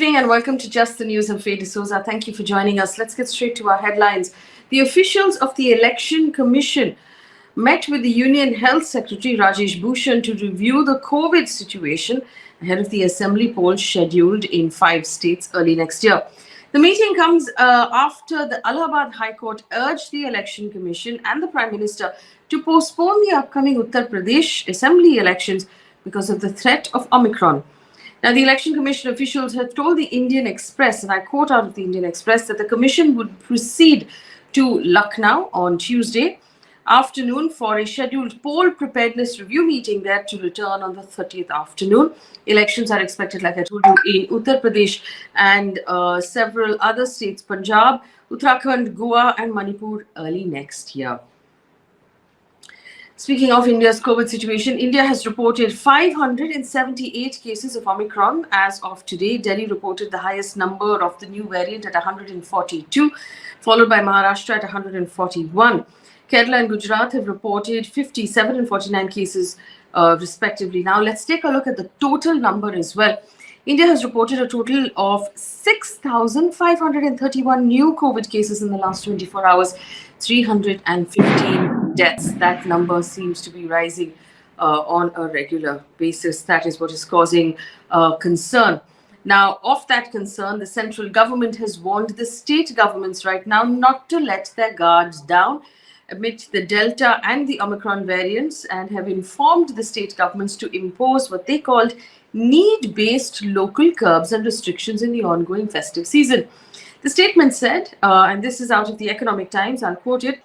evening and welcome to Just the News. I'm Faye D'Souza. Thank you for joining us. Let's get straight to our headlines. The officials of the Election Commission met with the Union Health Secretary Rajesh Bhushan to review the COVID situation ahead of the assembly polls scheduled in 5 states early next year. The meeting comes after the Allahabad High Court urged the Election Commission and the Prime Minister to postpone the upcoming Uttar Pradesh assembly elections because of the threat of Omicron. Now, the Election Commission officials had told the Indian Express, and I quote out of the Indian Express, that the Commission would proceed to Lucknow on Tuesday afternoon for a scheduled poll preparedness review meeting there to return on the 30th afternoon. Elections are expected, like I told you, in Uttar Pradesh and several other states, Punjab, Uttarakhand, Goa and Manipur early next year. Speaking of India's COVID situation, India has reported 578 cases of Omicron as of today. Delhi reported the highest number of the new variant at 142, followed by Maharashtra at 141. Kerala and Gujarat have reported 57 and 49 cases respectively. Now, let's take a look at the total number as well. India has reported a total of 6,531 new COVID cases in the last 24 hours, 315 deaths. That number seems to be rising on a regular basis. That is what is causing concern. Now, of that concern, the central government has warned the state governments right now not to let their guards down amid the Delta and the Omicron variants, and have informed the state governments to impose what they called need-based local curbs and restrictions in the ongoing festive season. The statement said, and this is out of the Economic Times, I'll quote it,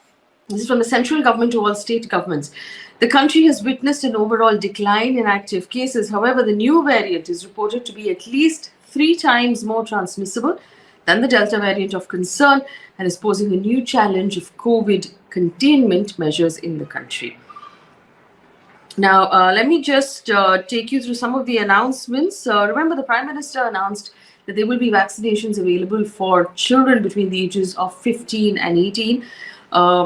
this is from the central government to all state governments. The country has witnessed an overall decline in active cases. However, the new variant is reported to be at least 3 times more transmissible than the Delta variant of concern and is posing a new challenge of COVID containment measures in the country. Now, let me just take you through some of the announcements. Remember, the Prime Minister announced that there will be vaccinations available for children between the ages of 15 and 18.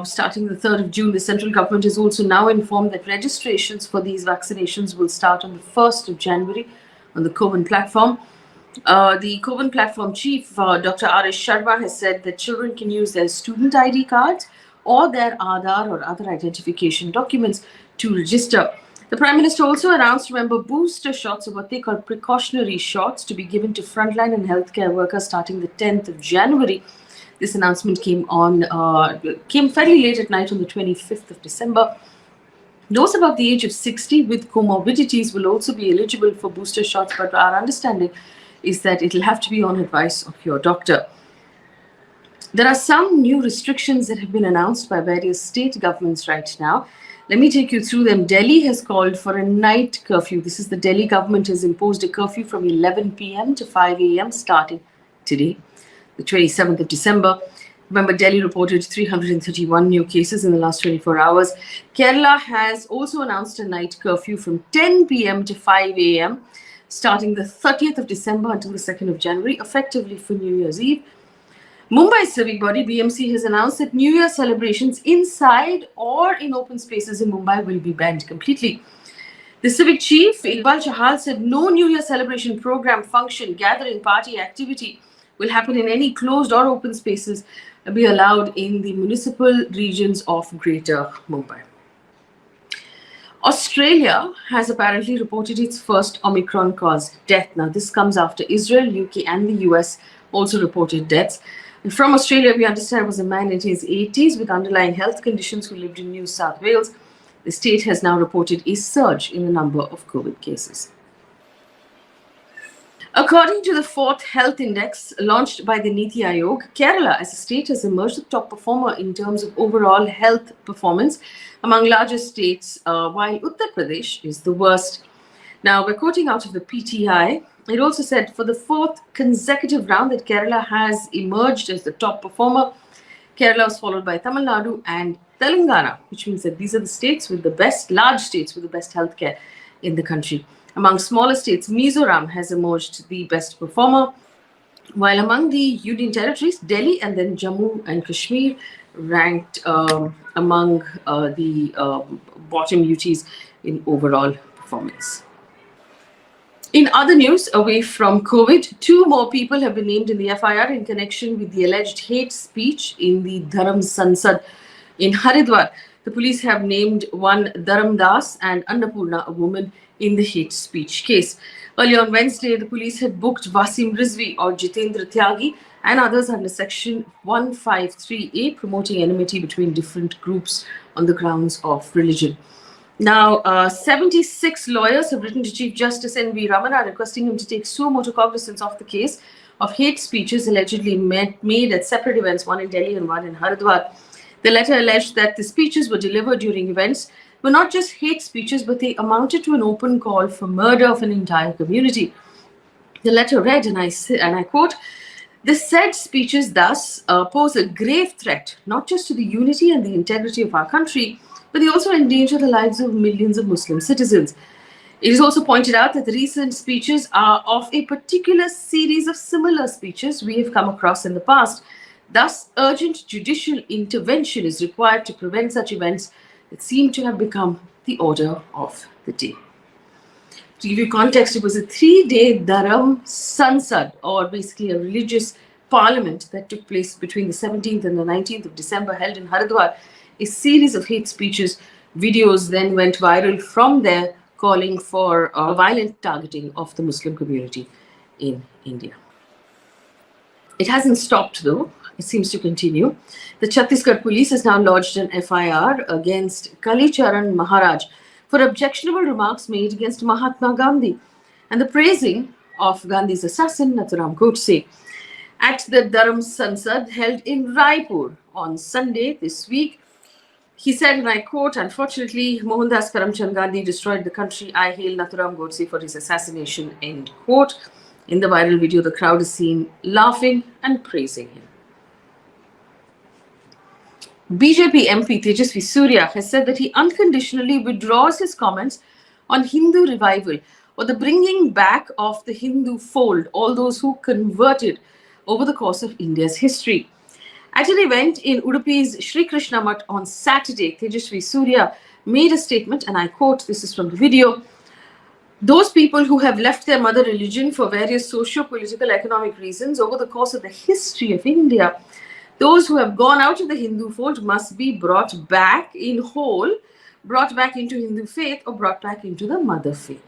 Starting the 3rd of June, the central government has also now informed that registrations for these vaccinations will start on the 1st of January on the CoWIN platform. The CoWIN platform chief, Dr. R.S. Sharma, has said that children can use their student ID cards or their Aadhaar or other identification documents to register. The Prime Minister also announced, remember, booster shots, or what they call precautionary shots, to be given to frontline and healthcare workers starting the 10th of January. This announcement came fairly late at night on the 25th of December. Those above the age of 60 with comorbidities will also be eligible for booster shots, but our understanding is that it will have to be on advice of your doctor. There are some new restrictions that have been announced by various state governments right now. Let me take you through them. Delhi has called for a night curfew. This is the Delhi government has imposed a curfew from 11 p.m. to 5 a.m. starting today, the 27th of December. Remember, Delhi reported 331 new cases in the last 24 hours. Kerala has also announced a night curfew from 10 p.m. to 5 a.m. starting the 30th of December until the 2nd of January, effectively for New Year's Eve. Mumbai's civic body, BMC, has announced that New Year celebrations inside or in open spaces in Mumbai will be banned completely. The civic chief, Iqbal Chahal, said no New Year celebration program, function, gathering, party, activity will happen in any closed or open spaces and be allowed in the municipal regions of Greater Mumbai. Australia has apparently reported its first Omicron-caused death. Now, this comes after Israel, UK and the US also reported deaths. And from Australia, we understand it was a man in his 80s with underlying health conditions who lived in New South Wales. The state has now reported a surge in the number of COVID cases. According to the 4th Health Index launched by the NITI Aayog, Kerala as a state has emerged the top performer in terms of overall health performance among larger states, while Uttar Pradesh is the worst. Now, we're quoting out of the PTI. It also said for the 4th consecutive round that Kerala has emerged as the top performer. Kerala was followed by Tamil Nadu and Telangana, which means that these are the states with the best, large states with the best healthcare in the country. Among smaller states, Mizoram has emerged the best performer, while among the Union territories, Delhi and then Jammu and Kashmir ranked among the bottom UTs in overall performance. In other news, away from COVID, 2 more people have been named in the FIR in connection with the alleged hate speech in the Dharam Sansad in Haridwar. The police have named one Dharam Das and Annapurna, a woman, in the hate speech case. Earlier on Wednesday, the police had booked Wasim Rizvi or Jitendra Tyagi and others under Section 153A, promoting enmity between different groups on the grounds of religion. Now, 76 lawyers have written to Chief Justice N.V. Ramana requesting him to take suo motu cognizance of the case of hate speeches allegedly made at separate events, one in Delhi and one in Haridwar. The letter alleged that the speeches were delivered during events were not just hate speeches, but they amounted to an open call for murder of an entire community. The letter read, and I quote, "The said speeches thus pose a grave threat not just to the unity and the integrity of our country, but they also endanger the lives of millions of Muslim citizens. It is also pointed out that the recent speeches are of a particular series of similar speeches we have come across in the past. Thus, urgent judicial intervention is required to prevent such events that seem to have become the order of the day." To give you context, it was a 3-day Dharam Sansad, or basically a religious parliament, that took place between the 17th and the 19th of December, held in Haridwar. A series of hate speeches, videos then went viral from there, calling for violent targeting of the Muslim community in India. It hasn't stopped though. It seems to continue. The Chhattisgarh police has now lodged an FIR against Kalicharan Maharaj for objectionable remarks made against Mahatma Gandhi and the praising of Gandhi's assassin, Nathuram Godse. At the Dharam Sansad held in Raipur on Sunday this week, he said, and I quote, "Unfortunately, Mohandas Karamchand Gandhi destroyed the country. I hail Nathuram Godse for his assassination," end quote. In the viral video, the crowd is seen laughing and praising him. BJP MP Tejasvi Surya has said that he unconditionally withdraws his comments on Hindu revival or the bringing back of the Hindu fold, all those who converted over the course of India's history. At an event in Udupi's Sri Krishna Math on Saturday, Tejasvi Surya made a statement, and I quote, this is from the video, "Those people who have left their mother religion for various socio-political, economic reasons over the course of the history of India, those who have gone out of the Hindu fold must be brought back in whole, brought back into Hindu faith, or brought back into the mother faith."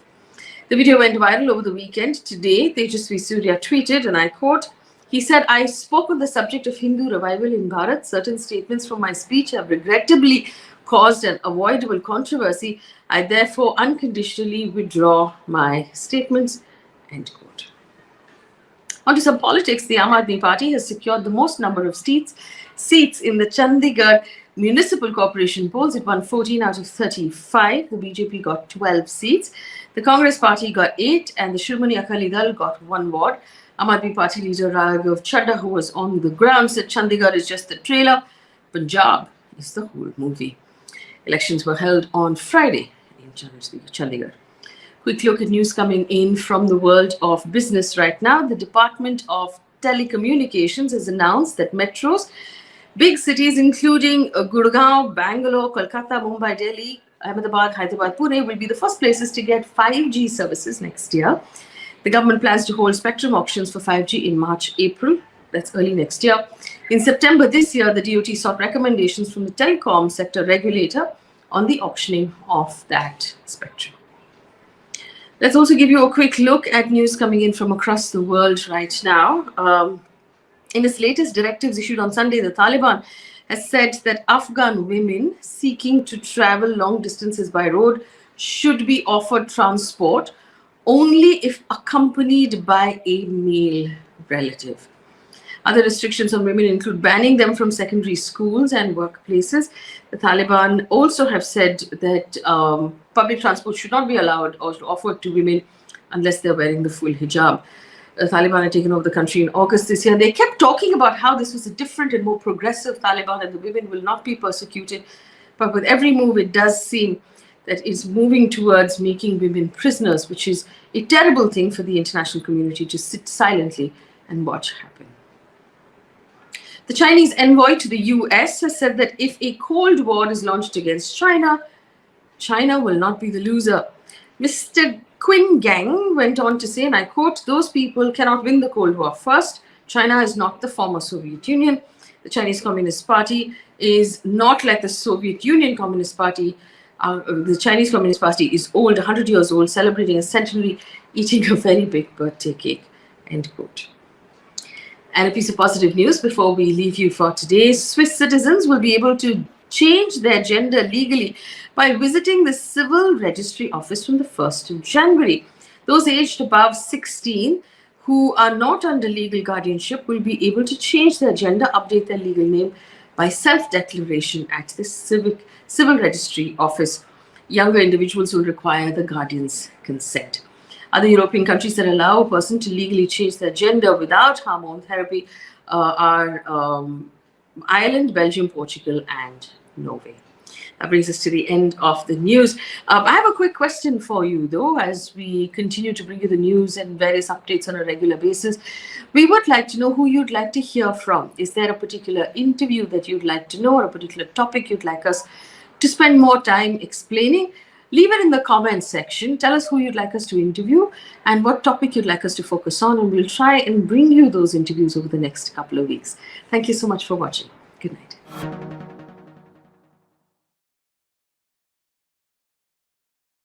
The video went viral over the weekend. Today, Tejasvi Surya tweeted, and I quote, he said, "I spoke on the subject of Hindu revival in Bharat. Certain statements from my speech have regrettably caused an avoidable controversy. I therefore unconditionally withdraw my statements," end quote. On to some politics. The Aam Aadmi Party has secured the most number of seats in the Chandigarh Municipal Corporation polls. It won 14 out of 35. The BJP got 12 seats. The Congress Party got 8, and the Shiromani Akali Dal got 1 ward. Aam Aadmi Party leader Raghav Chadha, who was on the ground, said Chandigarh is just the trailer. Punjab is the whole movie. Elections were held on Friday in Chandigarh. Quick look at news coming in from the world of business right now. The Department of Telecommunications has announced that metros, big cities including Gurgaon, Bangalore, Kolkata, Mumbai, Delhi, Ahmedabad, Hyderabad, Pune will be the first places to get 5G services next year. The government plans to hold spectrum auctions for 5G in March, April. That's early next year. In September this year, the DoT sought recommendations from the telecom sector regulator on the auctioning of that spectrum. Let's also give you a quick look at news coming in from across the world right now. In its latest directives issued on Sunday, the Taliban has said that Afghan women seeking to travel long distances by road should be offered transport only if accompanied by a male relative. Other restrictions on women include banning them from secondary schools and workplaces. The Taliban also have said that public transport should not be allowed or offered to women unless they're wearing the full hijab. The Taliban had taken over the country in August this year. They kept talking about how this was a different and more progressive Taliban and the women will not be persecuted. But with every move, it does seem that it's moving towards making women prisoners, which is a terrible thing for the international community to sit silently and watch happen. The Chinese envoy to the US has said that if a Cold War is launched against China, China will not be the loser. Mr. Qin Gang went on to say, and I quote, "Those people cannot win the Cold War. First, China is not the former Soviet Union. The Chinese Communist Party is not like the Soviet Union Communist Party. The Chinese Communist Party is old, 100 years old, celebrating a centenary, eating a very big birthday cake." End quote. And a piece of positive news before we leave you for today. Swiss citizens will be able to change their gender legally by visiting the civil registry office from the 1st of January. Those aged above 16 who are not under legal guardianship will be able to change their gender, update their legal name by self-declaration at the civil registry office. Younger individuals will require the guardian's consent. Other European countries that allow a person to legally change their gender without hormone therapy are Ireland, Belgium, Portugal, and Norway. That brings us to the end of the news. I have a quick question for you, though, as we continue to bring you the news and various updates on a regular basis. We would like to know who you'd like to hear from. Is there a particular interview that you'd like to know, or a particular topic you'd like us to spend more time explaining? Leave it in the comments section. Tell us who you'd like us to interview and what topic you'd like us to focus on, and we'll try and bring you those interviews over the next couple of weeks. Thank you so much for watching. Good night.